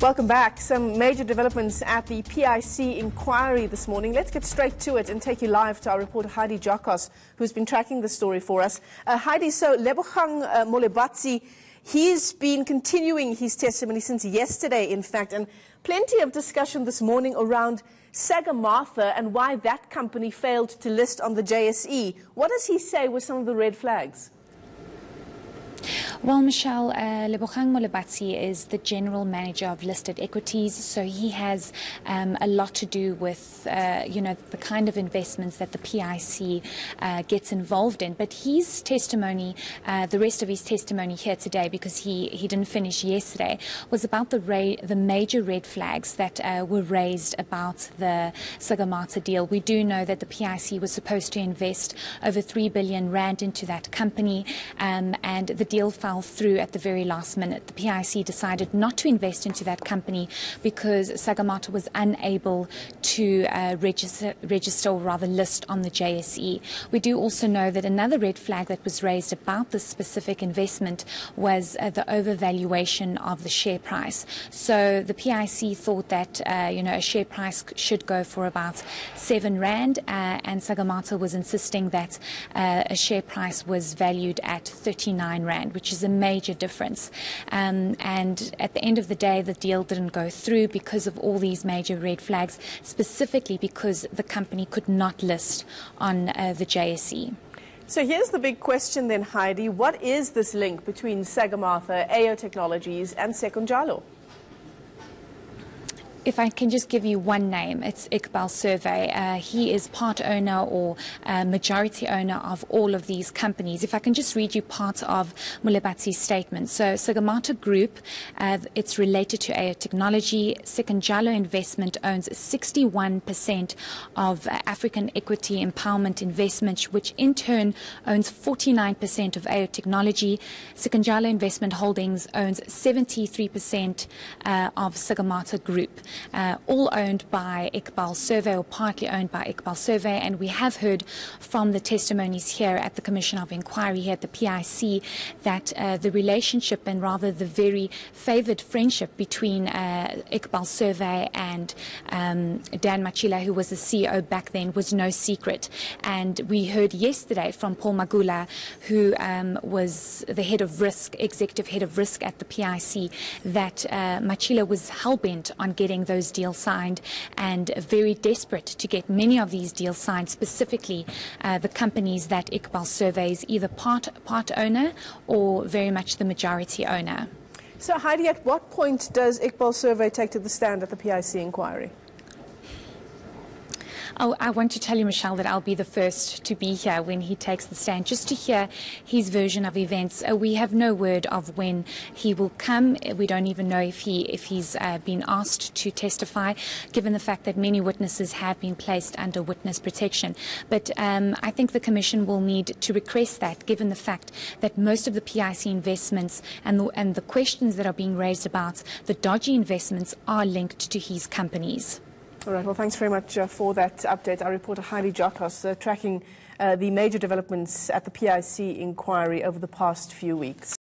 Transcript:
Welcome back. Some major developments at the PIC inquiry this morning. Let's get straight to it and take you live to our reporter Heidi Jakos, who's been tracking the story for us. Heidi, so Lebogang Molebatsi, he's been continuing his testimony since yesterday, in fact, and plenty of discussion this morning around Sagamata and why that company failed to list on the JSE. What does he say were some of the red flags? Well, Michelle, Lebogang Molebatsi is the general manager of listed equities, so he has a lot to do with, the kind of investments that the PIC gets involved in. But his testimony, the rest of his testimony here today, because he didn't finish yesterday, was about the major red flags that were raised about the Sagamata deal. We do know that the PIC was supposed to invest over 3 billion rand into that company, and the deal fell through at the very last minute. The PIC decided not to invest into that company because Sagamata was unable to register or rather list on the JSE. We do also know that another red flag that was raised about this specific investment was the overvaluation of the share price. So the PIC thought that a share price should go for about 7 rand, and Sagamata was insisting that a share price was valued at 39 rand, which is a major difference. And at the end of the day, the deal didn't go through because of all these major red flags, specifically because the company could not list on the JSE. So here's the big question then, Heidi. What is this link between Sagamata, AYO Technologies and Sekunjalo? If I can just give you one name, it's Iqbal Survey. He is part owner or majority owner of all of these companies. If I can just read you part of Molebatsi's statement. So Sagamata Group, it's related to AYO Technology. Sekunjalo Investment owns 61% of African Equity Empowerment Investment, which in turn owns 49% of AYO Technology. Sekunjalo Investment Holdings owns 73% of Sagamata Group. All owned by Iqbal Survey, or partly owned by Iqbal Survey, and we have heard from the testimonies here at the Commission of Inquiry here at the PIC that the relationship and rather the very favoured friendship between Iqbal Survey and Dan Machila, who was the CEO back then, was no secret. And we heard yesterday from Paul Magula, who was the head of risk, executive head of risk at the PIC, that Machila was hell-bent on getting those deals signed and very desperate to get many of these deals signed, specifically the companies that Iqbal Survey is either part owner or very much the majority owner. So Heidi, at what point does Iqbal Survey take to the stand at the PIC inquiry? Oh, I want to tell you, Michelle, that I'll be the first to be here when he takes the stand, just to hear his version of events. We have no word of when he will come. We don't even know if he's been asked to testify, given the fact that many witnesses have been placed under witness protection. But I think the Commission will need to request that, given the fact that most of the PIC investments and the questions that are being raised about the dodgy investments are linked to his companies. All right, well, thanks very much for that update. Our reporter Heidi Jakos tracking the major developments at the PIC inquiry over the past few weeks.